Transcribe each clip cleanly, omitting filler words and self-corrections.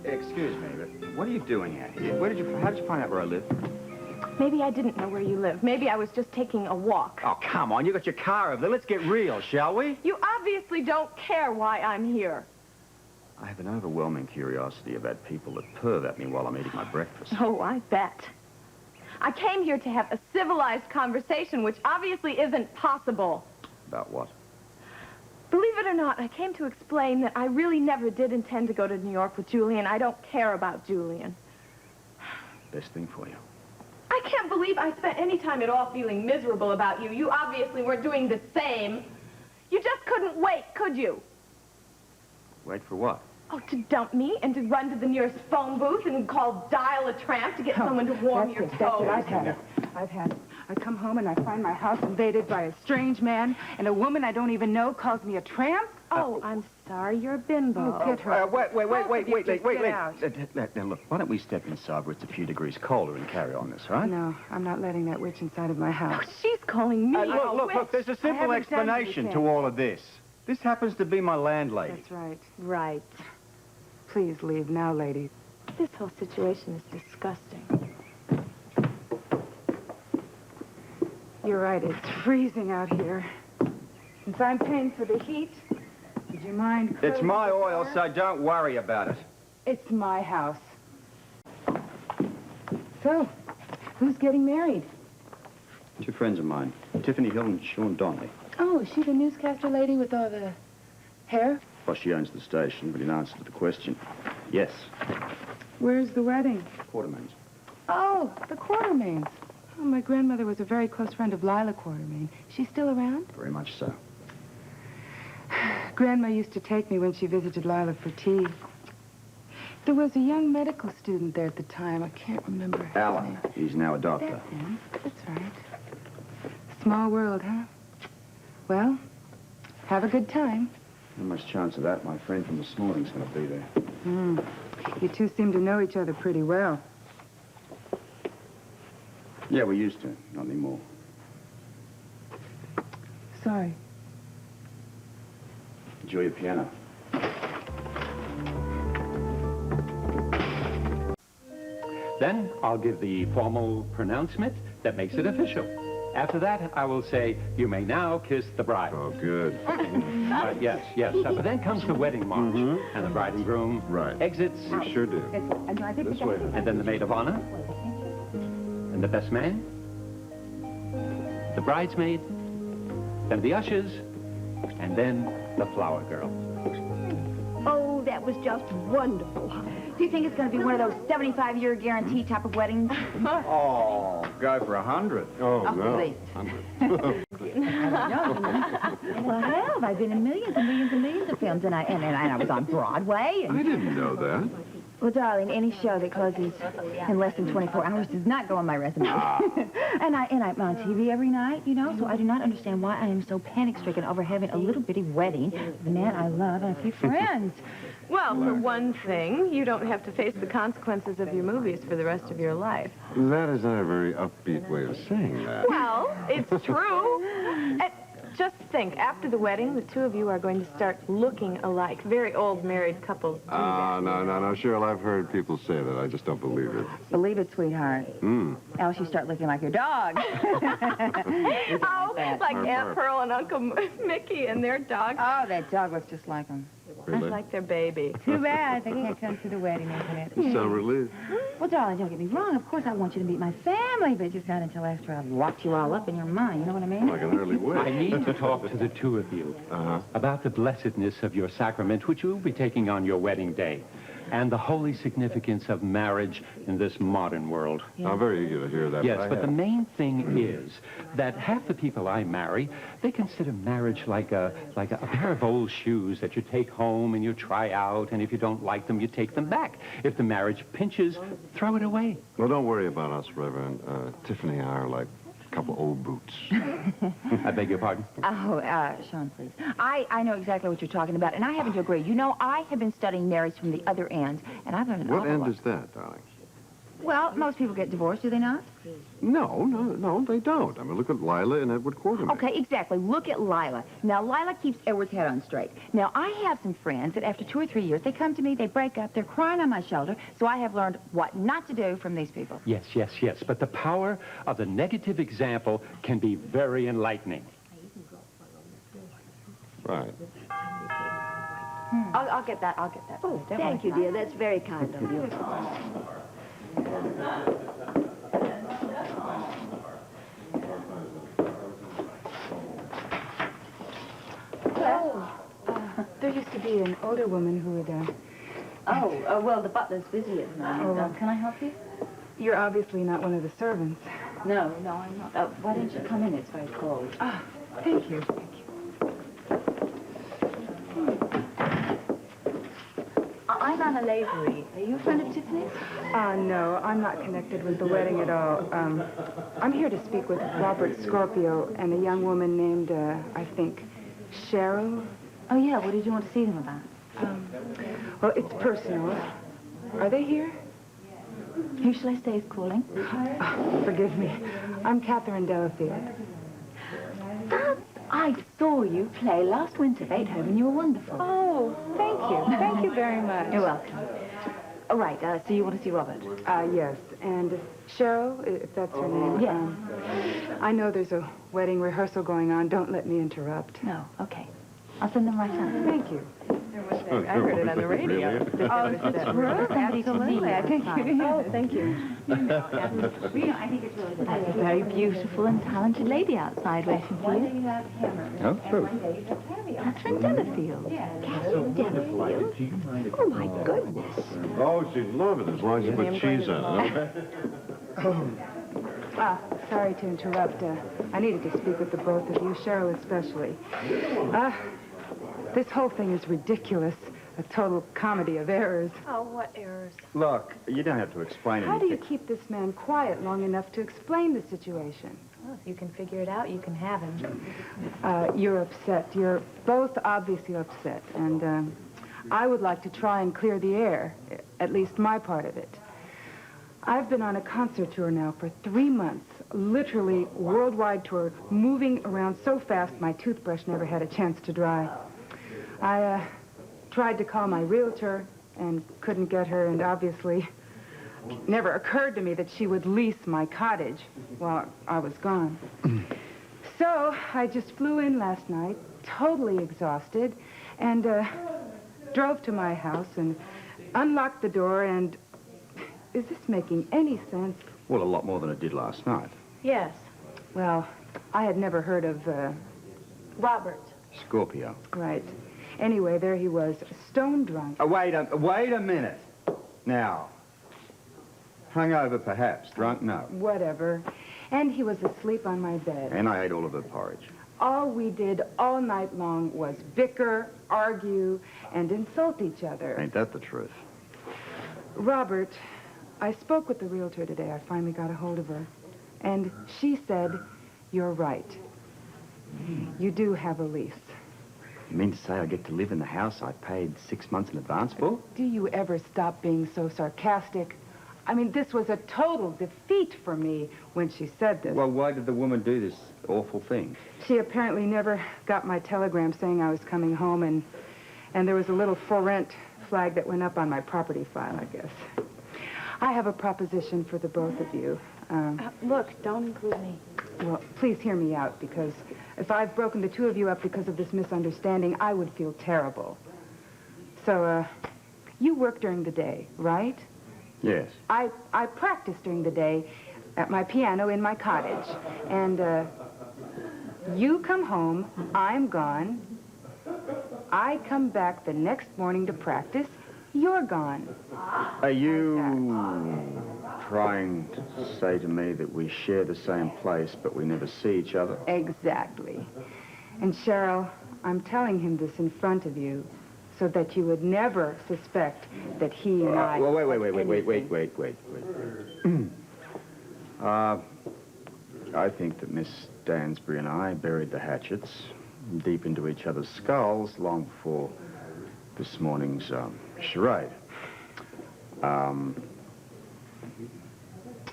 Excuse me, but what are you doing out here? How did you find out where I live? Maybe I didn't know where you live. Maybe I was just taking a walk. Oh, come on. You got your car over there. Let's get real, shall we? You obviously don't care why I'm here. I have an overwhelming curiosity about people that perv at me while I'm eating my breakfast. Oh, I bet. I came here to have a civilized conversation, which obviously isn't possible. About what? Believe it or not, I came to explain that I really never did intend to go to New York with Julian. I don't care about Julian. Best thing for you. I can't believe I spent any time at all feeling miserable about you. You obviously weren't doing the same. You just couldn't wait, could you? Wait for what? Oh, to dump me and to run to the nearest phone booth and dial a tramp to get someone to warm your toes. That's it. I've had it. I come home and I find my house invaded by a strange man, and a woman I don't even know calls me a tramp. Oh, I'm sorry, you're a bimbo. Oh, get her. Wait. Out. Now, look, why don't we step inside where it's a few degrees colder and carry on this, right? No, I'm not letting that witch inside of my house. Oh, she's calling me a witch. Look, there's a simple explanation to all of this. This happens to be my landlady. That's right. Right. Please leave now, lady. This whole situation is disgusting. You're right, it's freezing out here. Since I'm paying for the heat, would you mind... It's my oil, so don't worry about it. It's my house. So, who's getting married? Two friends of mine, Tiffany Hill and Sean Donnelly. Oh, is she the newscaster lady with all the hair? Well, she owns the station, but in answer to the question, yes. Where's the wedding? Quartermains. Oh, the Quartermains. Oh, my grandmother was a very close friend of Lila Quartermain. She's still around? Very much so. Grandma used to take me when she visited Lila for tea. There was a young medical student there at the time. I can't remember his Alan. name. He's now a doctor. That's him. That's right. Small world, huh? Well, have a good time. Not much chance of that. My friend from this morning's going to be there. You two seem to know each other pretty well. Yeah, we used to. Not anymore. Sorry. Enjoy your piano. Then I'll give the formal pronouncement that makes it official. After that, I will say, you may now kiss the bride. Oh, good. Yes. But then comes the wedding march. And the bride and groom exits. You sure do. This way. And then the maid of honor. And the best man. The bridesmaid. Then the ushers. And then the flower girl. Oh, that was just wonderful. Do you think it's going to be one of those 75-year guarantee type of weddings? Oh, go for 100. Oh, no. Please. 100. Well, I have. I've been in millions and millions and millions of films, and I was on Broadway. I didn't know that. Well, darling, any show that closes in less than 24 hours does not go on my resume. and I'm on TV every night, you know, so I do not understand why I am so panic-stricken over having a little bitty wedding with the man I love and a few friends. Well, for one thing, you don't have to face the consequences of your movies for the rest of your life. That is not a very upbeat way of saying that. Well, it's true. And just think, after the wedding, the two of you are going to start looking alike. Very old married couples do that. No, Cheryl, I've heard people say that. I just don't believe it. Believe it, sweetheart. Else you start looking like your dog. Oh, like Aunt Pearl and Uncle Mickey and their dog. Oh, that dog looks just like him. That's like their baby. Too bad they can't come to the wedding, isn't it? You sound relieved. Well, darling, don't get me wrong. Of course, I want you to meet my family, but just not until after I've locked you all up in your mind. You know what I mean? I can hardly wait. I need to talk to the two of you about the blessedness of your sacrament, which you will be taking on your wedding day, and the holy significance of marriage in this modern world. I'm very eager to hear that. Yes, but the main thing is that half the people I marry, they consider marriage like a pair of old shoes that you take home and you try out, and if you don't like them, you take them back. If the marriage pinches, throw it away. Well, don't worry about us, Reverend. Tiffany and I are like a couple old boots. I beg your pardon? Oh, Sean, please. I know exactly what you're talking about, and I happen to agree. You know, I have been studying marriage from the other end, and I've learned an What awful end lot. is that, darling? Well, most people get divorced, do they not? No, they don't. I mean, look at Lila and Edward Quartermain. Okay, exactly. Look at Lila. Now, Lila keeps Edward's head on straight. Now, I have some friends that after 2 or 3 years, they come to me, they break up, they're crying on my shoulder, so I have learned what not to do from these people. Yes. But the power of the negative example can be very enlightening. Right. I'll get that. Oh, thank you, dear. That's very kind of you. There used to be an older woman who would, Well, the butler's busy at the moment. Can I help you? You're obviously not one of the servants. No, I'm not. Why don't you come in? It's very cold. Ah, thank you. I'm Anna Lavery. Are you a friend of Tiffany's? No, I'm not connected with the wedding at all. I'm here to speak with Robert Scorpio and a young woman named, I think, Cheryl. Oh, yeah. What did you want to see them about? Well, it's personal. Are they here? Who shall I say is calling? Oh, forgive me. I'm Catherine Delafield. I saw you play last winter, Beethoven. You were wonderful. Oh, thank you. Thank you very much. You're welcome. All right, so you want to see Robert? Yes. And Cheryl, if that's her name. Yeah. I know there's a wedding rehearsal going on. Don't let me interrupt. No, okay. I'll send them right out. Thank you. I heard it on the radio. Oh, that's Absolutely. I think Oh, thank you. I think it's really good. There's a very beautiful and talented lady outside waiting for you. Oh, true. Catherine Delafield. Catherine Delafield? Oh, my goodness. Oh, she'd love it as long as you put cheese on it. Sorry to interrupt. I needed to speak with the both of you, Cheryl especially. This whole thing is ridiculous. A total comedy of errors. Oh, what errors? Look, you don't have to explain How do you anything. keep this man quiet long enough to explain the situation? Well, if you can figure it out, you can have him. You're upset. You're both obviously upset. And I would like to try and clear the air, at least my part of it. I've been on a concert tour now for 3 months, literally worldwide tour, moving around so fast my toothbrush never had a chance to dry. I tried to call my realtor and couldn't get her, and obviously it never occurred to me that she would lease my cottage while I was gone. So I just flew in last night, totally exhausted, and drove to my house and unlocked the door, and is this making any sense? Well, a lot more than it did last night. Yes. Well, I had never heard of, Robert. Scorpio. right. Anyway, there he was, stone drunk. Wait a minute. Now, hungover perhaps, drunk no. Whatever. And he was asleep on my bed. And I ate all of her porridge. All we did all night long was bicker, argue, and insult each other. Ain't that the truth? Robert, I spoke with the realtor today. I finally got a hold of her. And she said, you're right. You do have a lease. You mean to say I get to live in the house I paid 6 months in advance for? Do you ever stop being so sarcastic? I mean, this was a total defeat for me when she said this. Well, why did the woman do this awful thing? She apparently never got my telegram saying I was coming home, and there was a little for rent flag that went up on my property file, I guess. I have a proposition for the both of you. Look, don't include me. Well, please hear me out, because if I've broken the two of you up because of this misunderstanding, I would feel terrible. So, you work during the day, right? Yes. I practice during the day at my piano in my cottage. And, you come home, I'm gone. I come back the next morning to practice, you're gone. Are you trying to say to me that we share the same place, but we never see each other? Exactly. And Cheryl, I'm telling him this in front of you so that you would never suspect that he and I... Well, wait. I think that Miss Dansbury and I buried the hatchets deep into each other's skulls long before this morning's charade.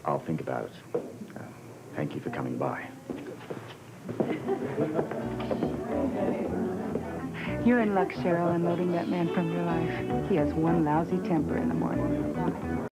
I'll think about it. Thank you for coming by. You're in luck, Cheryl, unloading that man from your life. He has one lousy temper in the morning.